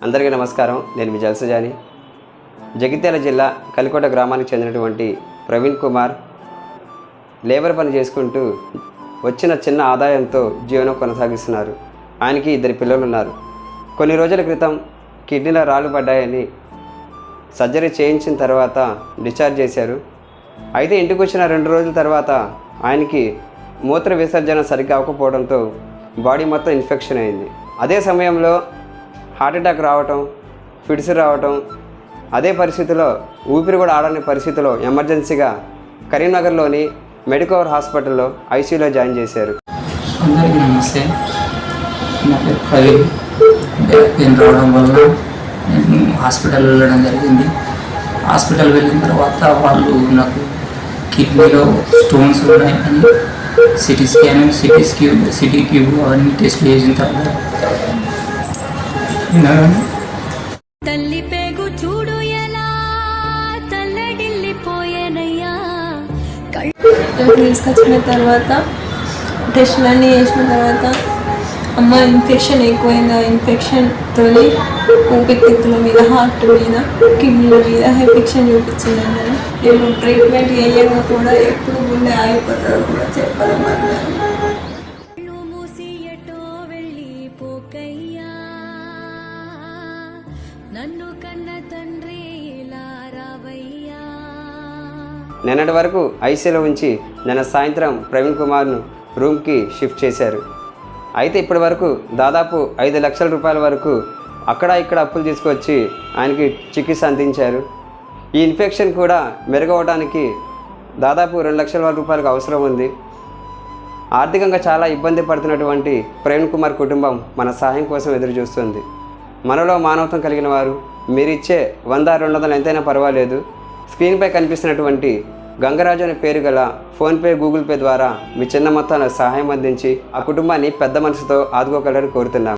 అందరికీ నమస్కారం. నేను మీ జల్సజాని. జగిత్యాల జిల్లా కలికోట గ్రామానికి చెందినటువంటి ప్రవీణ్ కుమార్ లేబర్ పని చేసుకుంటూ వచ్చిన చిన్న ఆదాయంతో జీవనం కొనసాగిస్తున్నారు. ఆయనకి 2 పిల్లలు ఉన్నారు. కొన్ని రోజుల క్రితం కిడ్నీలో రాళ్ళు పడ్డాయని సర్జరీ చేయించిన తర్వాత డిశ్చార్జ్ చేశారు. అయితే ఇంటికి వచ్చిన 2 రోజుల తర్వాత ఆయనకి మూత్ర విసర్జన సరిగ్గా అవ్వకపోవడంతో బాడీ మొత్తం ఇన్ఫెక్షన్ అయింది. అదే సమయంలో హార్ట్ అటాక్ రావటం, ఫిట్స్ రావటం, అదే పరిస్థితిలో ఊపిరి కూడా ఆడని పరిస్థితిలో ఎమర్జెన్సీగా కరీంనగర్లోని మెడికవర్ హాస్పిటల్లో ఐసీయూలో జాయిన్ చేశారు. అందరికీ నమస్తే. నా పేరు ప్రవీణ్. బ్యాక్ పెయిన్ రావడం వల్ల నేను హాస్పిటల్ వెళ్ళడం జరిగింది. హాస్పిటల్ వెళ్ళిన తర్వాత వాళ్ళు నాకు కిడ్నీలో స్టోన్స్ ఉన్నాయని సిటీ స్కాన్, సిటీ క్యూబ్ అవన్నీ టెస్ట్ చేసిన తర్వాత తల్లి పేగు చూడు ఎలా తల్లడిల్లిపోయేనయ్యా. తీసుకొచ్చిన తర్వాత టెస్టులన్నీ చేసిన తర్వాత అమ్మ ఇన్ఫెక్షన్ ఎక్కువైందా, ఇన్ఫెక్షన్తో ఊపిరితిత్తుల మీద, హార్ట్ మీద, కిడ్నీల మీద ఇన్ఫెక్షన్ చూపించిందని నేను ట్రీట్మెంట్ చేయగా కూడా ఎప్పుడు గుండె ఆగిపోతారో కూడా చెప్పాలన్నారు. మూసి ఎటో వెళ్ళిపోకయ్యా, నన్ను కన్న తండ్రి ఇలా రావయ్యా. నిన్నటి వరకు ఐసీయూలో ఉంచి నిన్న సాయంత్రం ప్రవీణ్ కుమార్ను రూమ్కి షిఫ్ట్ చేశారు. అయితే ఇప్పటి వరకు దాదాపు 5 లక్షల రూపాయల వరకు అక్కడ ఇక్కడ అప్పులు తీసుకొచ్చి ఆయనకి చికిత్స అందించారు. ఈ ఇన్ఫెక్షన్ కూడా మెరుగవడానికి దాదాపు 2 లక్షల రూపాయలకు అవసరం ఉంది. ఆర్థికంగా చాలా ఇబ్బంది పడుతున్నటువంటి ప్రవీణ్ కుమార్ కుటుంబం మన సహాయం కోసం ఎదురు చూస్తుంది. మనలో మానవత్వం కలిగిన వారు మీరిచ్చే 100-200 ఎంతైనా పర్వాలేదు. స్క్రీన్పై కనిపిస్తున్నటువంటి గంగరాజు అనే పేరు గల ఫోన్పే, గూగుల్ పే ద్వారా మీ చిన్న మొత్తాల సహాయం అందించి ఆ కుటుంబాన్ని పెద్ద మనసుతో ఆదుకోగలరని కోరుతున్నాం.